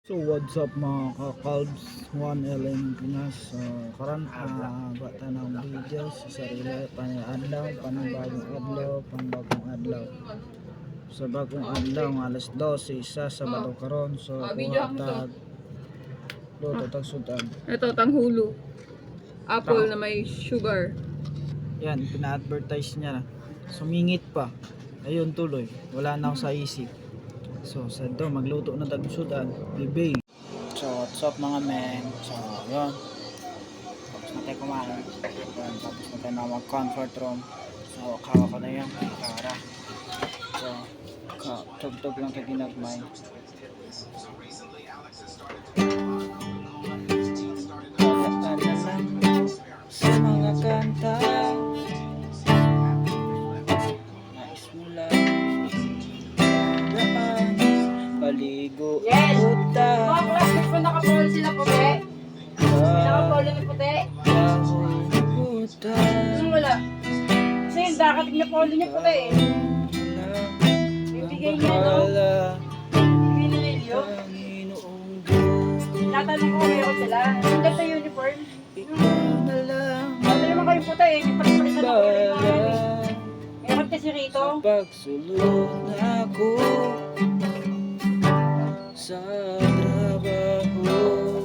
So what's up mga ka-Calbs 1LM Pinas. Karon bata ng video sa sarili paniadlaw, panibagong adlaw, panibagong adlaw. Sa bagong adlaw ng alas 12 isa Sabado karon. So kuha tag luto tag sudan. Ito tanghulo. Apple na may sugar. Yan pina-advertise niya. Sumingit pa. Ayun tuloy. Wala na ako sa isip. So sa ito magluto na tag sudan. Bibay. So what's up mga men. So yun. Tapos na tayo kumain. Yun, tapos na tayo na mag-comfort room. So kawa ko na yan. Kara. So tugtog lang tayo ginagmay. Sa mga kanta nais mo lang daan paligo Yes! uta Mga classmates mo nakapolo sila puti? Nakapolo ni puti? uta Anong wala? Kasi yung dakating na polo niya puti eh. Bibigay niya no? Bibigay ni Lelio. Panginoong Diyos Tinatanong ko meron sila. Ang ganda uniform. ikaw na lang Sabi naman kayong puti eh. Nagpalitan ako rin mga yan eh. Meron kasi rito. pagsulong ako sa trabaho.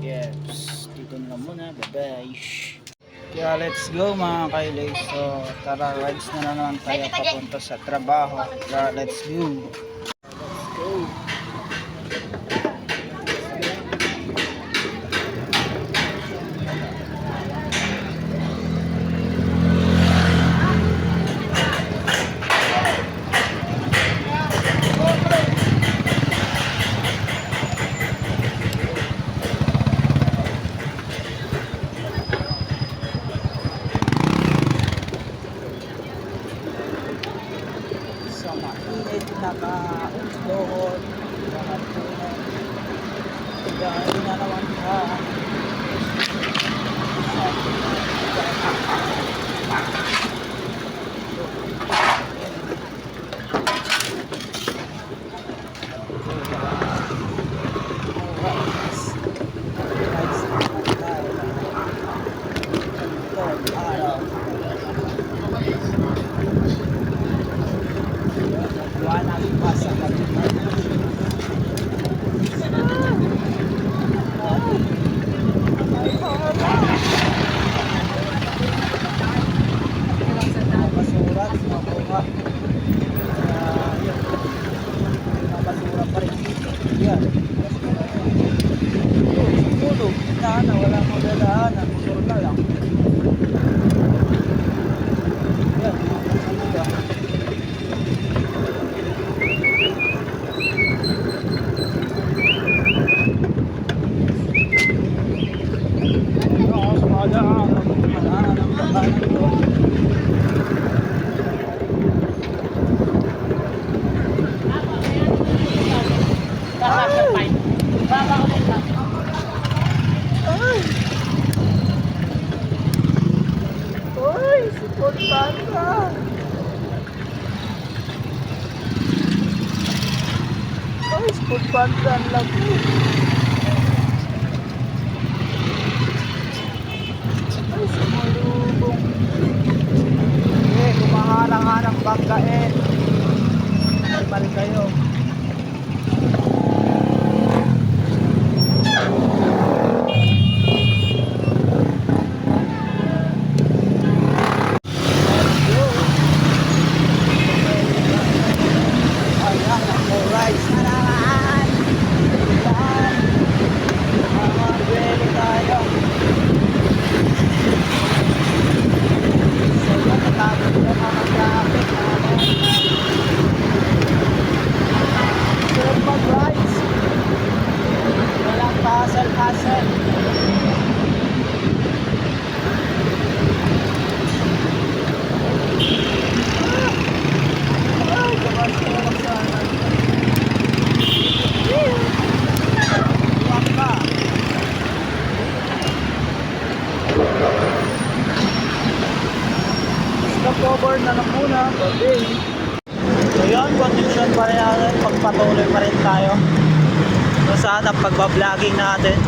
Yes, dito na lang muna. Bye-bye. Kaya let's go mga kailay. So tara, rides na naman tayo papunta sa trabaho. Kaya let's go. Let's go. Sa mainit na kausdohon lahat po na dahil na naman ka basurat, makuha. Yun. Basura pa rin. Yan. Siguro, na wala mo dadaanan. Motor na lang. Yan. Uy, sipon bata. Uy, sipon bata ang lagi. Ay, sumalubong. Eh, kumaharang-harang bangkain. Normal kayo. Ayan, ang rides na naman. cover na lang muna. Okay. So yun, condition pa rin natin. Pagpatuloy pa rin tayo. So sana pagbabloging natin.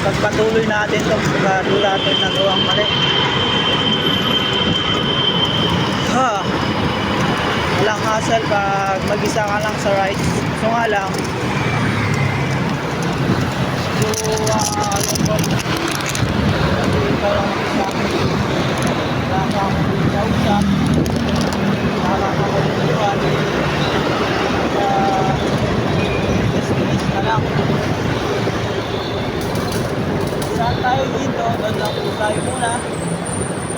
Pagpatuloy natin ito. Pagpatuloy natin nagawang mali. Walang hassle pag mag-isa ka lang sa rides. So nga lang. So, ikaw lang mag-isa. Wala ka akong kausap. Wala ka akong kausap. Destination na lang. Saan tayo dito? Doon lang po tayo muna.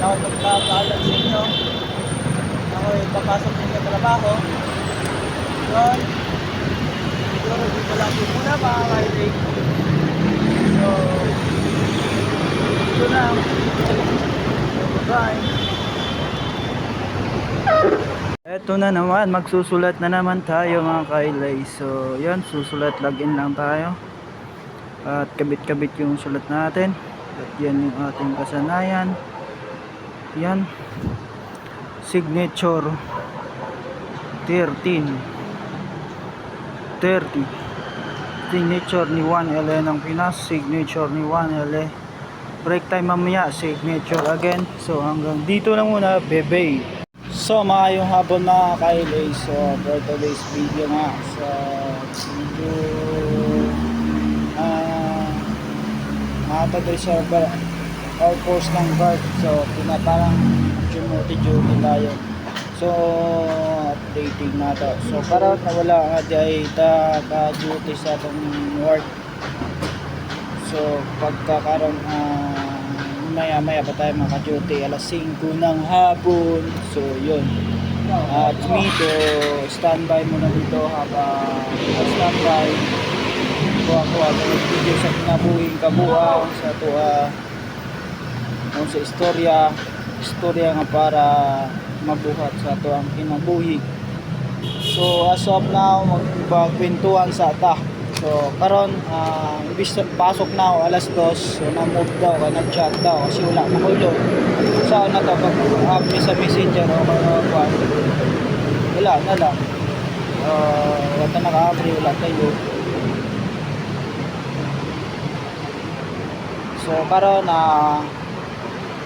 Ako magpapaalam sa inyo. Ako papasok din sa trabaho. Doon. Siguro dito lang po muna mga kailig. So, ito na. Bye. Eto na naman, magsusulat na naman tayo mga kailay. So, yan, susulat login lang tayo. At kabit-kabit yung sulat natin. At yan yung ating kasanayan. Yan. Signature 13 30. Signature ni Juan L. ng Pinas. Signature ni Juan L. Break time mamaya. Signature again. So hanggang dito lang muna. Bebe. So maayong hapon mga kailay. So for today's video nga. So video today server Air Force ng guard. So pinaparang duty tayo. So updating na to. So para nawala nga di ka-duty sa atong work. So pagkakaroon maya pa tayo maka-duty alas 5 ng hapon. So yun. At me to standby muna dito habang standby ko ako video sa kinabuhing kabuang sa sa istorya nga para mabuhat sa ito ang kinabuhi. So as of now magpagkwentuhan sa ata. So karon ibig pasok na ako alas 2. So na-move daw, nag-chat daw kasi wala na ulo. Saan na to pag sa messenger o wala na lang. Wala na naka-abri, wala tayo. So karon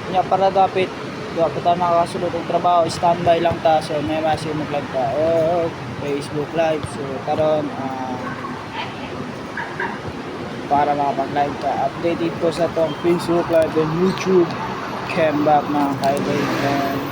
nya para dapat ta nakasulod og trabaho, standby lang ta. So may message mo vlog ta o Facebook live. So karon para makapag-live ta, updated ko sa tong Facebook live and YouTube. Came back mga kaibigan.